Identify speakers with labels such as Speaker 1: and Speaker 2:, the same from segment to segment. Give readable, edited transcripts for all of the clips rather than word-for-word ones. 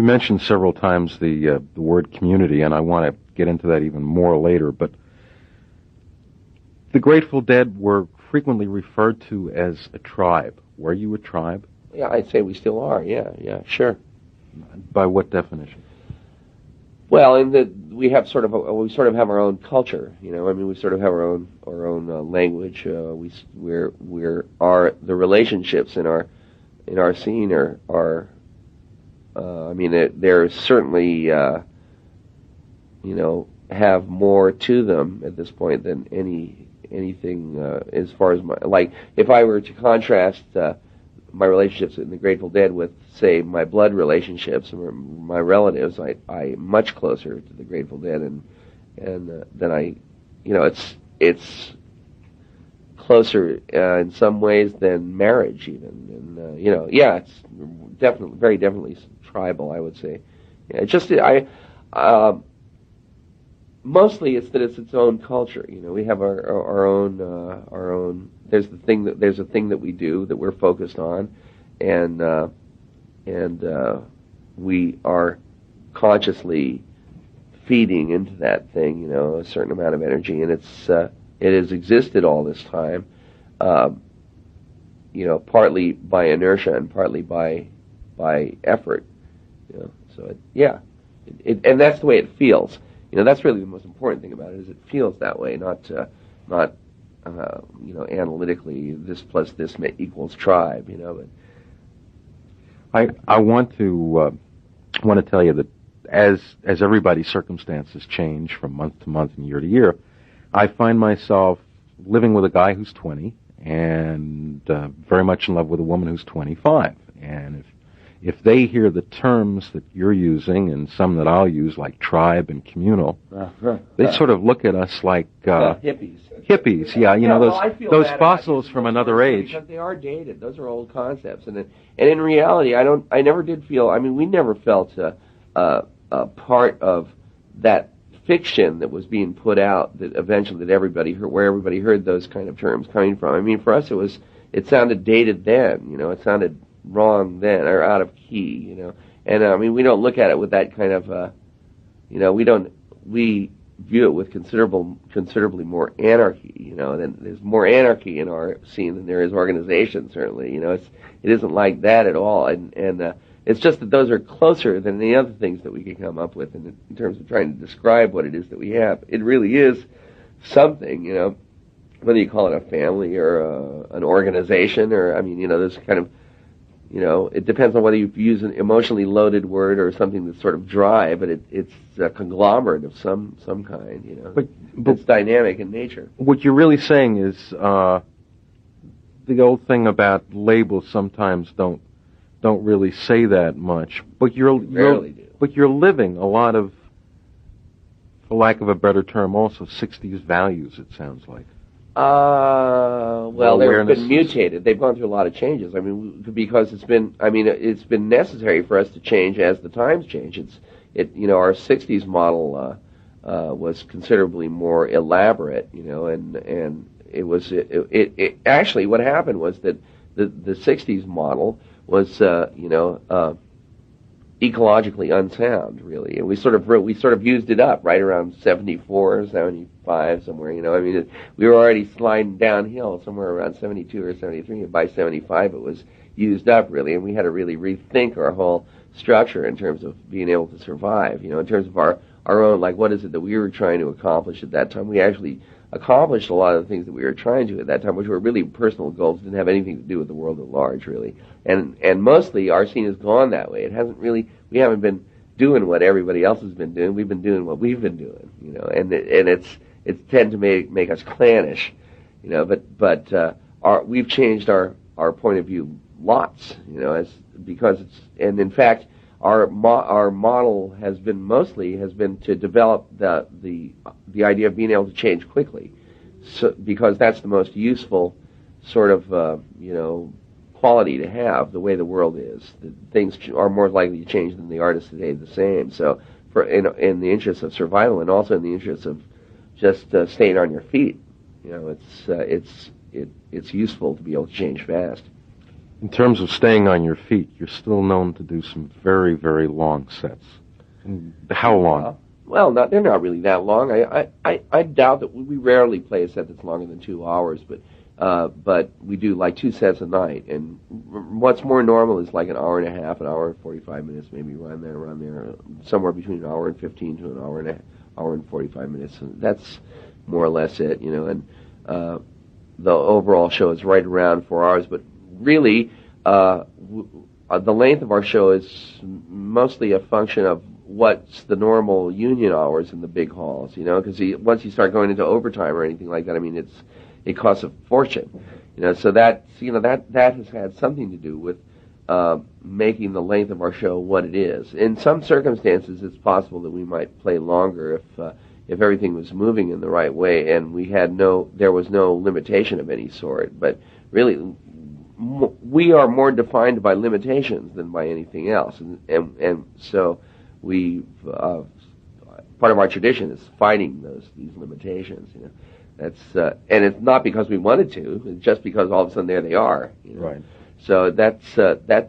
Speaker 1: You mentioned several times the word community, and I want to get into that even more later, but the Grateful Dead were frequently referred to as a tribe. Were you a tribe?
Speaker 2: Yeah, I'd say we still are. Yeah, sure.
Speaker 1: By what definition?
Speaker 2: Well, we sort of have our own culture. You know, I mean, we sort of have our own language. The relationships in our scene are I mean, they're certainly have more to them at this point than anything as far as like if I were to contrast my relationships in the Grateful Dead with, say, my blood relationships or my relatives, I'm much closer to the Grateful Dead and than I, it's closer in some ways than marriage even, and it's very definitely tribal, I would say. Yeah, it's just mostly it's that it's its own culture. You know, we have our own. There's a thing that we do that we're focused on, and we are consciously feeding into that thing. You know, a certain amount of energy, and it has existed all this time. Partly by inertia and partly by effort. You know, so and that's the way it feels. You know, that's really the most important thing about it, is it feels that way, not analytically, this plus this equals tribe, you know.
Speaker 1: But I want to tell you that as everybody's circumstances change from month to month and year to year, I find myself living with a guy who's 20 and very much in love with a woman who's 25. And if they hear the terms that you're using and some that I'll use, like tribe and communal, they sort of look at us like
Speaker 2: hippies.
Speaker 1: Hippies, yeah, those fossils from another age.
Speaker 2: Because they are dated; those are old concepts, and in reality, I never did feel. I mean, we never felt a part of that fiction that was being put out that eventually everybody heard those kind of terms coming from. I mean, for us, it sounded dated then. You know, it sounded wrong then, or out of key, you know. And I mean, we don't look at it with that kind of, we view it with considerably more anarchy, you know. Then there's more anarchy in our scene than there is organization, certainly. You know, it isn't like that at all, and it's just that those are closer than the other things that we can come up with in terms of trying to describe what it is that we have. It really is something, you know, whether you call it a family or an organization, or, I mean, you know, there's kind of, you know, it depends on whether you use an emotionally loaded word or something that's sort of dry, but it's a conglomerate of some kind, you know. But it's dynamic in nature.
Speaker 1: What you're really saying is the old thing about labels sometimes don't really say that much, but
Speaker 2: rarely do.
Speaker 1: But you're living a lot of, for lack of a better term, also 60s values, it sounds like.
Speaker 2: Well, they've been mutated. They've gone through a lot of changes. I mean, because it's been necessary for us to change as the times change. Our 60s model was considerably more elaborate, you know, and it actually what happened was that the 60s model was, ecologically unsound, really, and we sort of used it up right around 74, 75, somewhere. You know, I mean, we were already sliding downhill somewhere around 72 or 73, and by 75 it was used up, really, and we had to really rethink our whole structure in terms of being able to survive. You know, in terms of our own, like, what is it that we were trying to accomplish at that time? We actually accomplished a lot of the things that we were trying to at that time, which were really personal goals, didn't have anything to do with the world at large, really. And mostly our scene has gone that way. It hasn't really, we haven't been doing what everybody else has been doing. We've been doing what we've been doing, you know, and it's tend to make us clannish, you know, but we've changed our point of view lots, you know, and in fact, our model has been to develop the idea of being able to change quickly, so because that's the most useful sort of quality to have. The way the world is, things are more likely to change than they are to stay the same. So, in the interest of survival and also in the interest of just staying on your feet, you know, it's useful to be able to change fast.
Speaker 1: In terms of staying on your feet, you're still known to do some very, very long sets. And how long?
Speaker 2: Well, they're not really that long. I doubt that we rarely play a set that's longer than 2 hours, but we do like 2 sets a night. And what's more normal is like an hour and a half, an hour and 45 minutes, maybe around there, somewhere between an hour and 15 to an hour and 45 minutes. And that's more or less it, you know. And the overall show is right around 4 hours, but really, the length of our show is mostly a function of what's the normal union hours in the big halls, you know, because once you start going into overtime or anything like that, I mean, it costs a fortune, you know, so that has had something to do with making the length of our show what it is. In some circumstances, it's possible that we might play longer if everything was moving in the right way and there was no limitation of any sort. But really, we are more defined by limitations than by anything else, and so part of our tradition is fighting these limitations. You know, that's and it's not because we wanted to; it's just because all of a sudden there they are. You know?
Speaker 1: Right.
Speaker 2: So that's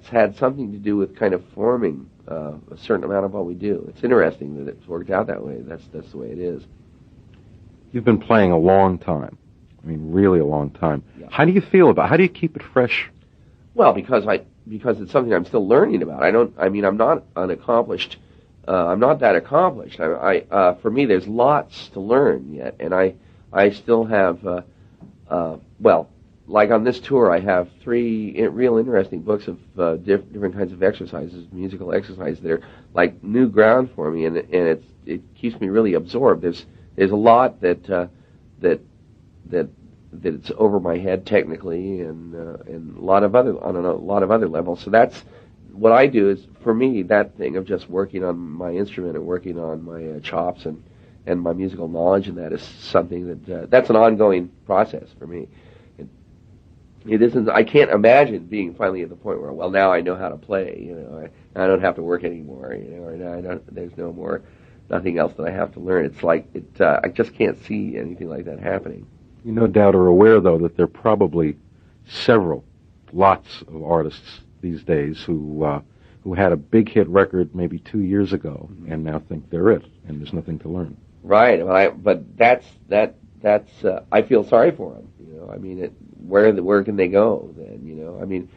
Speaker 2: had something to do with kind of forming a certain amount of what we do. It's interesting that it's worked out that way. That's the way it is.
Speaker 1: You've been playing a long time. I mean, really a long time.
Speaker 2: Yeah.
Speaker 1: How do you feel about? How do you keep it fresh?
Speaker 2: Well, because it's something I'm still learning about. I'm not unaccomplished. I'm not that accomplished. For me, there's lots to learn yet, and I still have. Like on this tour, I have 3 real interesting books of different kinds of exercises, musical exercises that are like new ground for me, and it keeps me really absorbed. There's a lot that it's over my head technically, and a lot of other levels. So that's what I do. Is for me, that thing of just working on my instrument and working on my chops and my musical knowledge, and that is something that's an ongoing process for me. It isn't. I can't imagine being finally at the point where, well, now I know how to play. You know, I don't have to work anymore. You know, or now there's nothing else that I have to learn. It's like I just can't see anything like that happening.
Speaker 1: You no doubt are aware, though, that there are probably lots of artists these days who had a big hit record maybe 2 years ago and now think they're it, and there's nothing to learn.
Speaker 2: Right. But that's I feel sorry for them. You know, I mean, where can they go then? You know, I mean,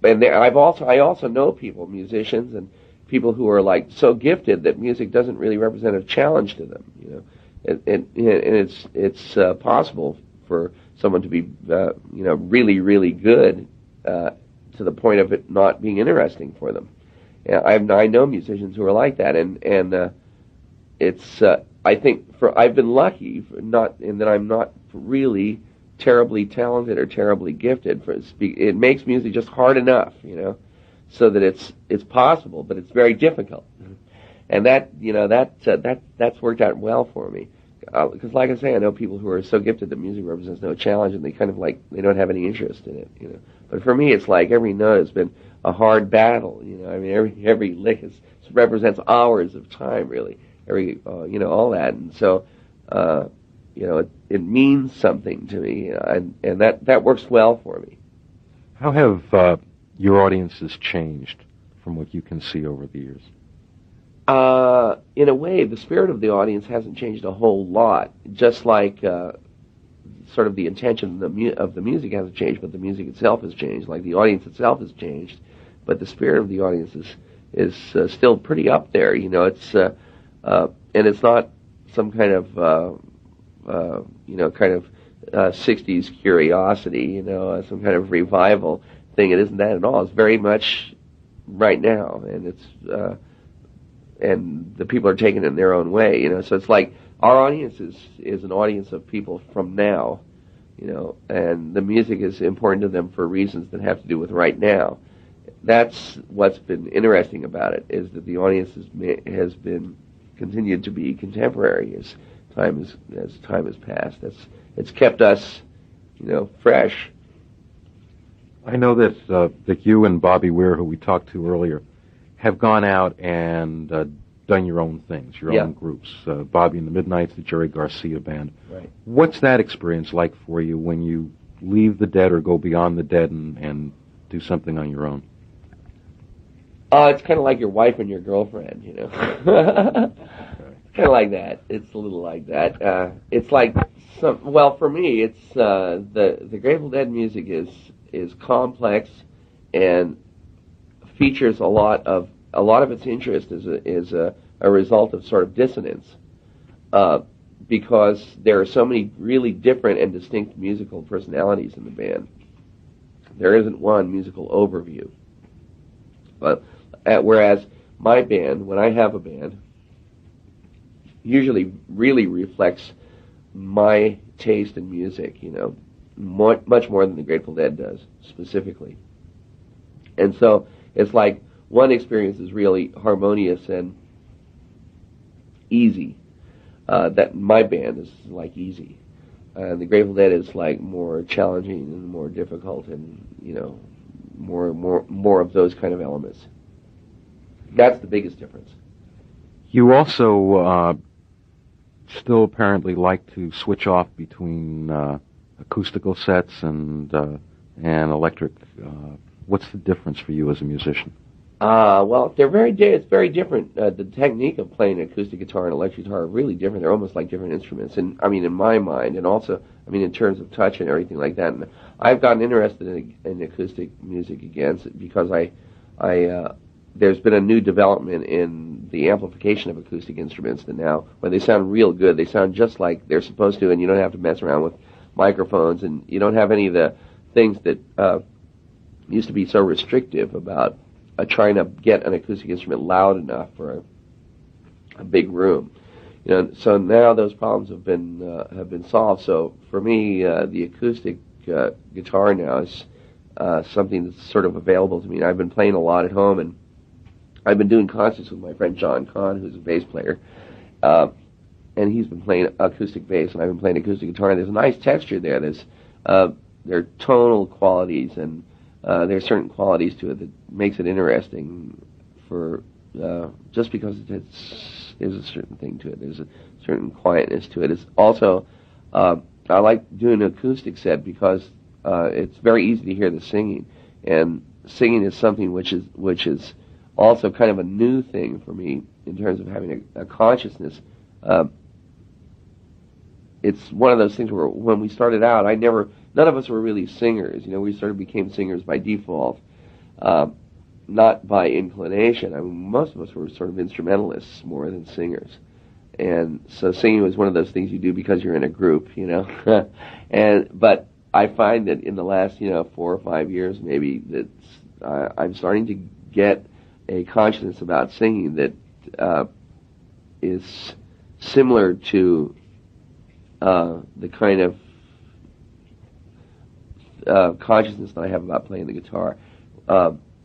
Speaker 2: and I also know people, musicians and people who are like so gifted that music doesn't really represent a challenge to them. You know, and it's possible for someone to be really, really good to the point of it not being interesting for them. I know musicians who are like that, and it's I think I've been lucky in that I'm not really terribly talented or terribly gifted. It makes music just hard enough, you know, so that it's possible, but it's very difficult, and that's worked out well for me. Because, like I say, I know people who are so gifted that music represents no challenge, and they kind of they don't have any interest in it, you know. But for me, it's like every note has been a hard battle, you know. I mean, every lick represents hours of time, really. All that, and so, it means something to me, and that works well for me.
Speaker 1: How have your audiences changed from what you can see over the years?
Speaker 2: In a way, the spirit of the audience hasn't changed a whole lot. Just like sort of the intention of the music hasn't changed, but the music itself has changed. Like the audience itself has changed, but the spirit of the audience is still pretty up there. You know, it's and it's not some kind of 60s curiosity. You know, some kind of revival thing. It isn't that at all. It's very much right now, and it's. And the people are taking it in their own way, you know. So it's like our audience is an audience of people from now, you know, and the music is important to them for reasons that have to do with right now. That's what's been interesting about it, is that the audience has been continued to be contemporary as time has passed. It's kept us, you know, fresh.
Speaker 1: I know that you and Bobby Weir, who we talked to earlier, have gone out and done your own things, your own groups. Bobby and the Midnights, the Jerry Garcia Band.
Speaker 2: Right.
Speaker 1: What's that experience like for you when you leave the Dead or go beyond the Dead and do something on your own?
Speaker 2: It's kind of like your wife and your girlfriend, you know. Kind of like that. It's a little like that. It's like well, for me, it's the Grateful Dead music is complex and features a lot of its interest is a result of sort of dissonance, because there are so many really different and distinct musical personalities in the band. There isn't one musical overview. But whereas my band, when I have a band, usually really reflects my taste in music, you know, much more than the Grateful Dead does, specifically. And so it's like one experience is really harmonious and easy. That my band is like easy. The Grateful Dead is like more challenging and more difficult, and you know, more of those kind of elements. That's the biggest difference.
Speaker 1: You also still apparently like to switch off between acoustical sets and electric. What's the difference for you as a musician?
Speaker 2: Well, it's very different. The technique of playing acoustic guitar and electric guitar are really different. They're almost like different instruments. And I mean, in my mind, and also, I mean, in terms of touch and everything like that. And I've gotten interested in acoustic music again because there's been a new development in the amplification of acoustic instruments that now, when they sound real good, they sound just like they're supposed to, and you don't have to mess around with microphones, and you don't have any of the things that used to be so restrictive about trying to get an acoustic instrument loud enough for a big room. You know, so now those problems have been solved. So for me, the acoustic guitar now is something that's sort of available to me. And I've been playing a lot at home, and I've been doing concerts with my friend John Kahn, who's a bass player, and he's been playing acoustic bass, and I've been playing acoustic guitar. And there's a nice texture there. There are tonal qualities, and there are certain qualities to it that makes it interesting. For just because there's a certain thing to it. There's a certain quietness to it. It's also I like doing an acoustic set because it's very easy to hear the singing, and singing is something which is also kind of a new thing for me in terms of having a consciousness. It's one of those things where when we started out, none of us were really singers. You know, we sort of became singers by default, not by inclination. I mean, most of us were sort of instrumentalists more than singers. And so singing was one of those things you do because you're in a group, you know. But I find that in the last, 4 or 5 years maybe, that I'm starting to get a consciousness about singing that is similar to the kind of consciousness that I have about playing the guitar.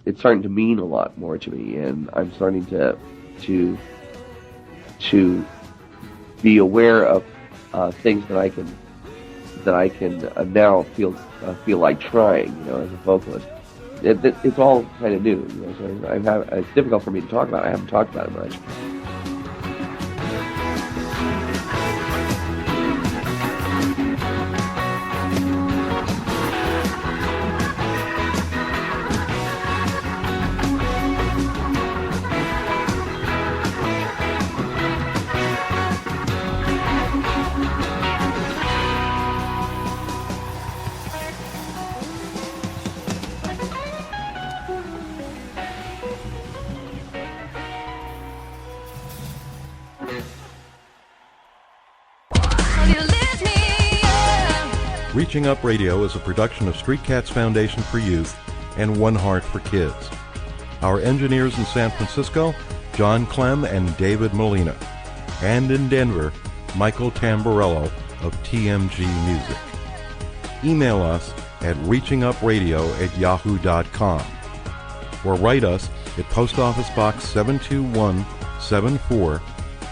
Speaker 2: It's starting to mean a lot more to me, and I'm starting to be aware of things that I can now feel like trying, as a vocalist. It's all kind of new, so it's difficult for me to talk about. I haven't talked about it much.
Speaker 3: Reaching Up Radio is a production of Street Cats Foundation for Youth and One Heart for Kids. Our engineers in San Francisco, John Clem and David Molina. And in Denver, Michael Tamburello of TMG Music. Email us at reachingupradio@yahoo.com or write us at Post Office Box 72174,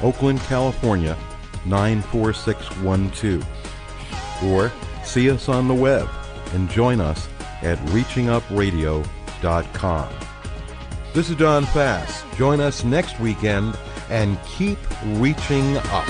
Speaker 3: Oakland, California 94612. Or see us on the web and join us at reachingupradio.com. This is Don Fass. Join us next weekend and keep reaching up.